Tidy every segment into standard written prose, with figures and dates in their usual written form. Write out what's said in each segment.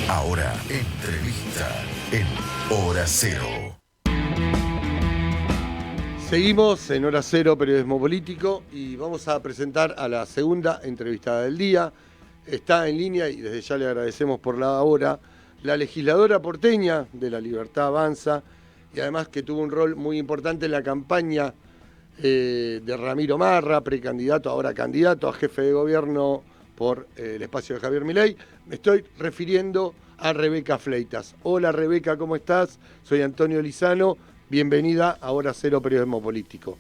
Ahora, entrevista en Hora Cero. Seguimos en Hora Cero, Periodismo Político, y vamos a presentar a la segunda entrevistada del día. Está en línea, y desde ya le agradecemos por la hora, la legisladora porteña de La Libertad Avanza, y además que tuvo un rol muy importante en la campaña de Ramiro Marra, precandidato, ahora candidato a jefe de gobierno por el espacio de Javier Milei. Me estoy refiriendo a Rebeca Fleitas. Hola Rebeca, ¿cómo estás? Soy Antonio Lizano. Bienvenida a Hora Cero Periodismo Político.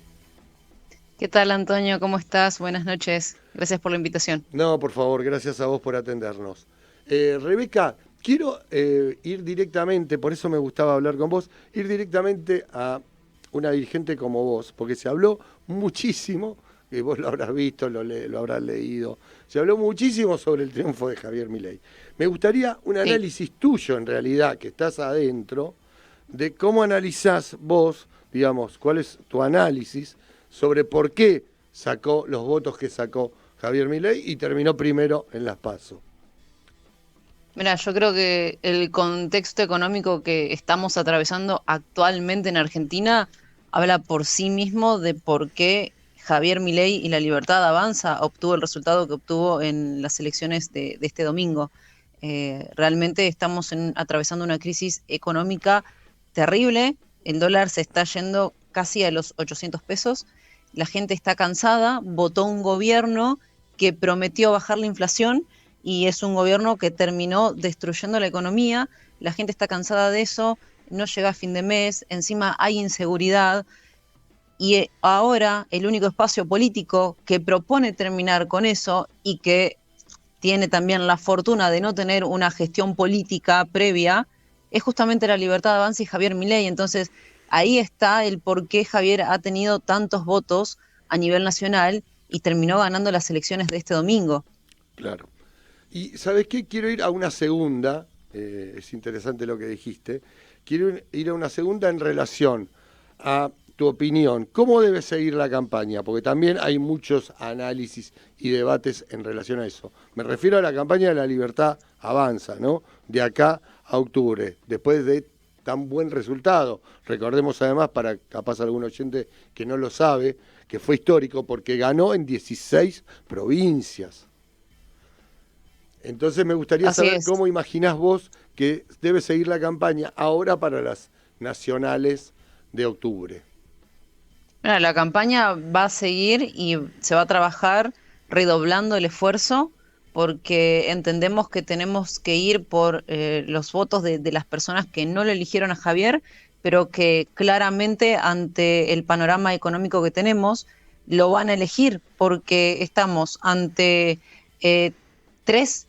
¿Qué tal, Antonio? ¿Cómo estás? Buenas noches. Gracias por la invitación. No, por favor, gracias a vos por atendernos. Rebeca, quiero ir directamente, por eso me gustaba hablar con vos, ir directamente a una dirigente como vos, porque se habló muchísimo, que vos lo habrás visto, lo habrás leído, se habló muchísimo sobre el triunfo de Javier Milei. Me gustaría un análisis tuyo, en realidad, que estás adentro, de cómo analizás vos, digamos, cuál es tu análisis sobre por qué sacó los votos que sacó Javier Milei y terminó primero en las PASO. Mira, yo creo que el contexto económico que estamos atravesando actualmente en Argentina habla por sí mismo de por qué Javier Milei y La Libertad Avanza obtuvo el resultado que obtuvo en las elecciones de este domingo. Realmente estamos atravesando una crisis económica terrible. El dólar se está yendo casi a los 800 pesos. La gente está cansada, votó un gobierno que prometió bajar la inflación y es un gobierno que terminó destruyendo la economía. La gente está cansada de eso, no llega a fin de mes, encima hay inseguridad y ahora el único espacio político que propone terminar con eso y que tiene también la fortuna de no tener una gestión política previa es justamente La Libertad Avanza y Javier Milei. Entonces ahí está el por qué Javier ha tenido tantos votos a nivel nacional y terminó ganando las elecciones de este domingo. Claro. Y ¿sabes qué? Quiero ir a una segunda, es interesante lo que dijiste, quiero ir a una segunda en relación a tu opinión. ¿Cómo debe seguir la campaña? Porque también hay muchos análisis y debates en relación a eso. Me refiero a la campaña de La Libertad Avanza, ¿no? De acá a octubre, después de tan buen resultado. Recordemos además, para capaz algún oyente que no lo sabe, que fue histórico porque ganó en 16 provincias. Entonces me gustaría saber cómo imaginás vos que debe seguir la campaña ahora para las nacionales de octubre. Mira, la campaña va a seguir y se va a trabajar redoblando el esfuerzo porque entendemos que tenemos que ir por los votos de las personas que no lo eligieron a Javier, pero que claramente ante el panorama económico que tenemos lo van a elegir porque estamos ante tres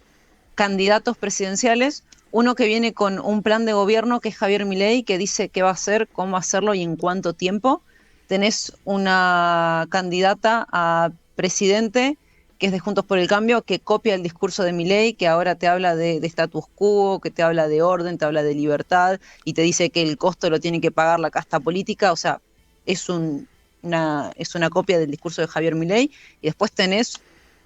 candidatos presidenciales, uno que viene con un plan de gobierno que es Javier Milei, que dice qué va a hacer, cómo hacerlo y en cuánto tiempo. Tenés una candidata a presidente que es de Juntos por el Cambio, que copia el discurso de Milei, que ahora te habla de status quo, que te habla de orden, te habla de libertad y te dice que el costo lo tiene que pagar la casta política. O sea, es una copia del discurso de Javier Milei. Y después tenés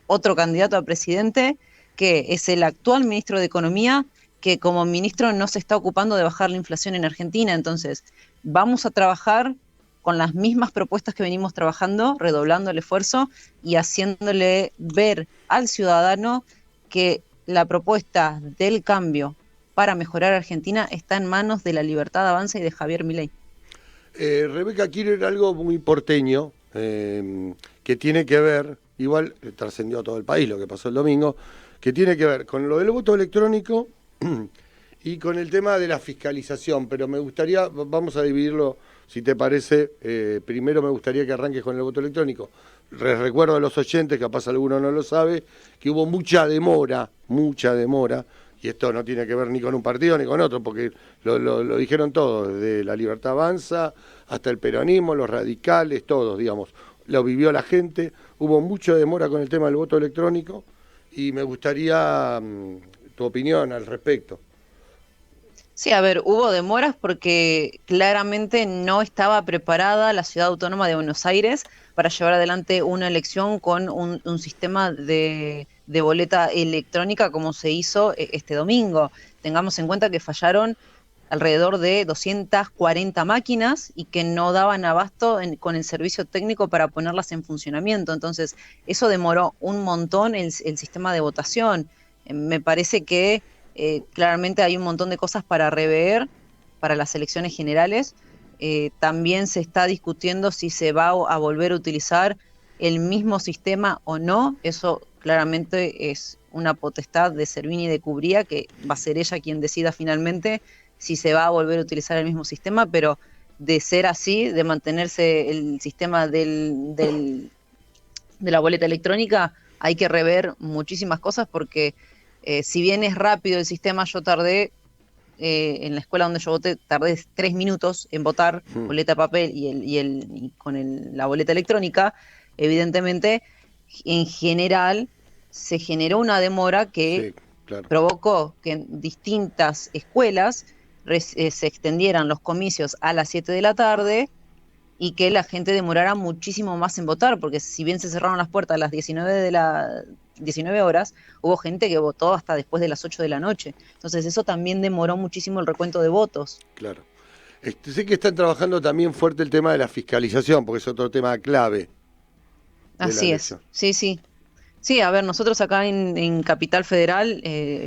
otro candidato a presidente que es el actual ministro de Economía, que como ministro no se está ocupando de bajar la inflación en Argentina. Entonces, vamos a trabajar con las mismas propuestas que venimos trabajando, redoblando el esfuerzo y haciéndole ver al ciudadano que la propuesta del cambio para mejorar Argentina está en manos de La Libertad Avanza y de Javier Milei. Rebeca, quiero ir a algo muy porteño, que tiene que ver, igual trascendió a todo el país lo que pasó el domingo, que tiene que ver con lo del voto electrónico y con el tema de la fiscalización, pero me gustaría, vamos a dividirlo, si te parece, primero me gustaría que arranques con el voto electrónico. Recuerdo a los oyentes, capaz alguno no lo sabe, que hubo mucha demora, y esto no tiene que ver ni con un partido ni con otro, porque lo dijeron todos, desde La Libertad Avanza hasta el peronismo, los radicales, todos, digamos, lo vivió la gente, hubo mucha demora con el tema del voto electrónico, y me gustaría tu opinión al respecto. Sí, a ver, hubo demoras porque claramente no estaba preparada la Ciudad Autónoma de Buenos Aires para llevar adelante una elección con un sistema de de boleta electrónica como se hizo este domingo. Tengamos en cuenta que fallaron alrededor de 240 máquinas y que no daban abasto con el servicio técnico para ponerlas en funcionamiento. Entonces, eso demoró un montón el sistema de votación. Me parece que claramente hay un montón de cosas para rever para las elecciones generales. También se está discutiendo si se va a volver a utilizar el mismo sistema o no. Eso claramente es una potestad de Servini y de Cubría, que va a ser ella quien decida finalmente si se va a volver a utilizar el mismo sistema, pero de ser así, de mantenerse el sistema de la boleta electrónica, hay que rever muchísimas cosas porque si bien es rápido el sistema, yo tardé, en la escuela donde yo voté, tardé 3 minutos en votar boleta de papel y con la boleta electrónica. Evidentemente, en general, se generó una demora que provocó que en distintas escuelas se extendieran los comicios a las 7 de la tarde y que la gente demorara muchísimo más en votar, porque si bien se cerraron las puertas a las 19 horas, hubo gente que votó hasta después de las 8 de la noche. Entonces eso también demoró muchísimo el recuento de votos. Claro. Sé que están trabajando también fuerte el tema de la fiscalización, porque es otro tema clave. Así es, sí. Sí, a ver, nosotros acá en Capital Federal,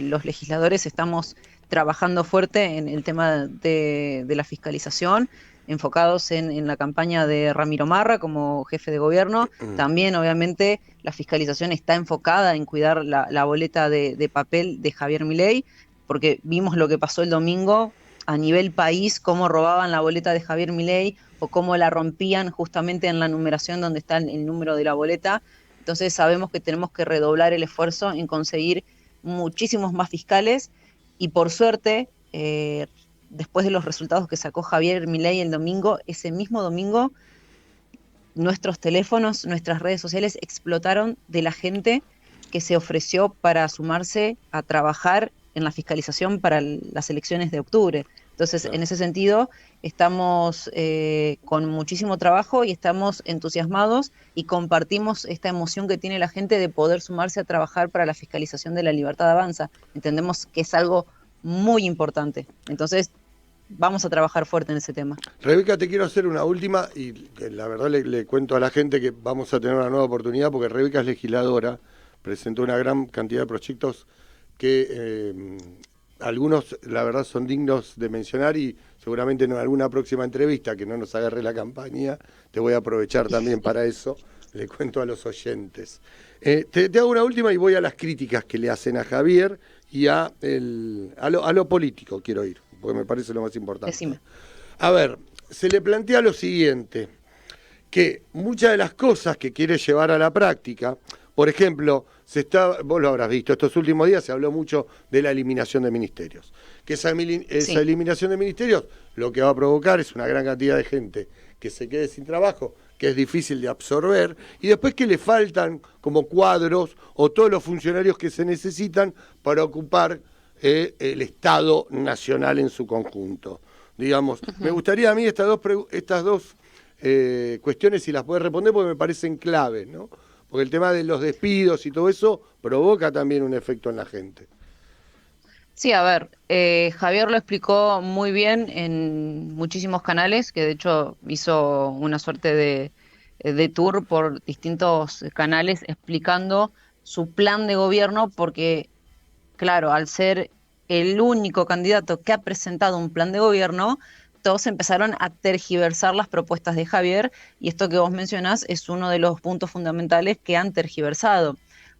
los legisladores estamos trabajando fuerte en el tema de la fiscalización, enfocados en la campaña de Ramiro Marra como jefe de gobierno. También, obviamente, la fiscalización está enfocada en cuidar la boleta de papel de Javier Milei, porque vimos lo que pasó el domingo a nivel país, cómo robaban la boleta de Javier Milei o cómo la rompían justamente en la numeración donde está el número de la boleta. Entonces sabemos que tenemos que redoblar el esfuerzo en conseguir muchísimos más fiscales y por suerte, después de los resultados que sacó Javier Milei el domingo, ese mismo domingo, nuestros teléfonos, nuestras redes sociales explotaron de la gente que se ofreció para sumarse a trabajar en la fiscalización para las elecciones de octubre. Entonces, en ese sentido, estamos con muchísimo trabajo y estamos entusiasmados y compartimos esta emoción que tiene la gente de poder sumarse a trabajar para la fiscalización de la libertad avanza. Entendemos que es algo muy importante. Entonces, vamos a trabajar fuerte en ese tema. Rebeca, te quiero hacer una última y la verdad le cuento a la gente que vamos a tener una nueva oportunidad porque Rebeca es legisladora, presentó una gran cantidad de proyectos que algunos, la verdad, son dignos de mencionar y seguramente en alguna próxima entrevista que no nos agarre la campaña, te voy a aprovechar también para eso, le cuento a los oyentes. Te hago una última y voy a las críticas que le hacen a Javier y a lo político quiero ir, porque me parece lo más importante. Decime. A ver, se le plantea lo siguiente, que muchas de las cosas que quiere llevar a la práctica, por ejemplo, vos lo habrás visto, estos últimos días se habló mucho de la eliminación de ministerios. Que esa eliminación de ministerios lo que va a provocar es una gran cantidad de gente que se quede sin trabajo, que es difícil de absorber, y después que le faltan como cuadros o todos los funcionarios que se necesitan para ocupar el Estado Nacional en su conjunto. Digamos, me gustaría a mí estas dos cuestiones, si las puedes responder, porque me parecen claves, ¿no? Porque el tema de los despidos y todo eso provoca también un efecto en la gente. Sí, a ver, Javier lo explicó muy bien en muchísimos canales, que de hecho hizo una suerte de tour por distintos canales explicando su plan de gobierno, porque, claro, al ser el único candidato que ha presentado un plan de gobierno, todos empezaron a tergiversar las propuestas de Javier, y esto que vos mencionás es uno de los puntos fundamentales que han tergiversado.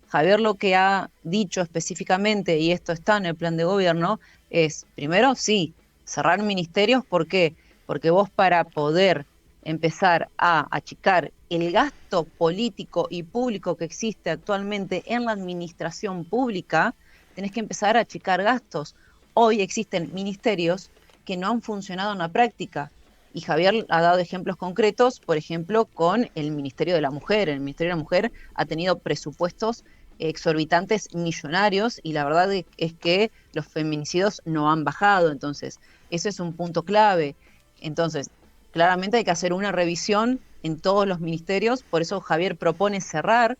Javier lo que ha dicho específicamente, y esto está en el plan de gobierno, es, primero, sí, cerrar ministerios. ¿Por qué? Porque vos, para poder empezar a achicar el gasto político y público que existe actualmente en la administración pública, tenés que empezar a achicar gastos. Hoy existen ministerios que no han funcionado en la práctica. Y Javier ha dado ejemplos concretos, por ejemplo, con el Ministerio de la Mujer. El Ministerio de la Mujer ha tenido presupuestos exorbitantes, millonarios, y la verdad es que los feminicidios no han bajado. Entonces, ese es un punto clave. Entonces, claramente hay que hacer una revisión en todos los ministerios. Por eso Javier propone cerrar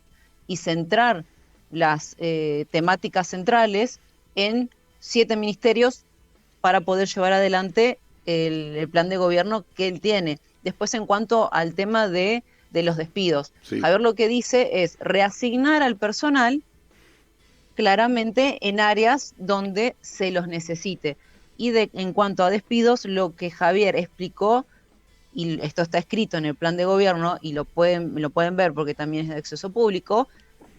y centrar las temáticas centrales en 7 ministerios para poder llevar adelante el plan de gobierno que él tiene. Después, en cuanto al tema de los despidos, Sí. Javier lo que dice es reasignar al personal claramente en áreas donde se los necesite. Y en cuanto a despidos, lo que Javier explicó, y esto está escrito en el plan de gobierno, y lo pueden ver porque también es de acceso público,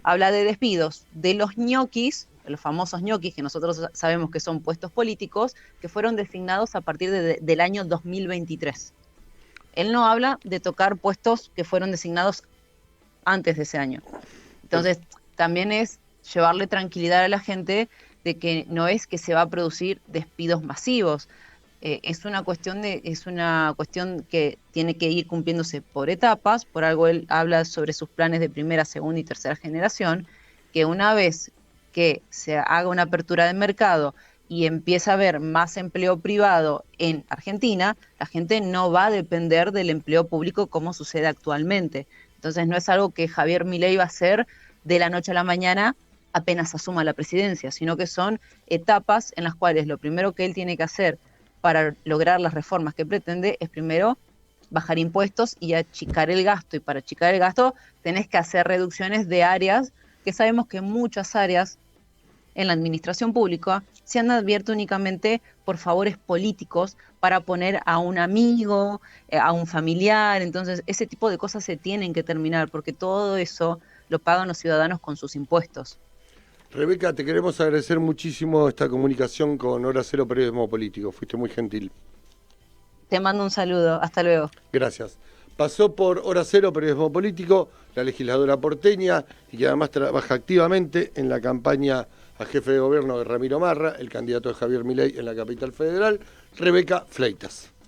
habla de despidos de los ñoquis, los famosos ñoquis, que nosotros sabemos que son puestos políticos, que fueron designados a partir del año 2023. Él no habla de tocar puestos que fueron designados antes de ese año. Entonces, también es llevarle tranquilidad a la gente de que no es que se va a producir despidos masivos. Es una cuestión que tiene que ir cumpliéndose por etapas. Por algo él habla sobre sus planes de primera, segunda y tercera generación, que una vez que se haga una apertura de mercado y empieza a haber más empleo privado en Argentina, la gente no va a depender del empleo público como sucede actualmente. Entonces no es algo que Javier Milei va a hacer de la noche a la mañana apenas asuma la presidencia, sino que son etapas en las cuales lo primero que él tiene que hacer para lograr las reformas que pretende es primero bajar impuestos y achicar el gasto. Y para achicar el gasto tenés que hacer reducciones de áreas que sabemos que muchas áreas en la administración pública se han abierto únicamente por favores políticos para poner a un amigo, a un familiar. Entonces, ese tipo de cosas se tienen que terminar porque todo eso lo pagan los ciudadanos con sus impuestos. Rebeca, te queremos agradecer muchísimo esta comunicación con Hora Cero Periodismo Político. Fuiste muy gentil. Te mando un saludo. Hasta luego. Gracias. Pasó por Hora Cero Periodismo Político la legisladora porteña y que además trabaja activamente en la campaña a jefe de gobierno de Ramiro Marra, el candidato de Javier Milei en la capital federal, Rebeca Fleitas.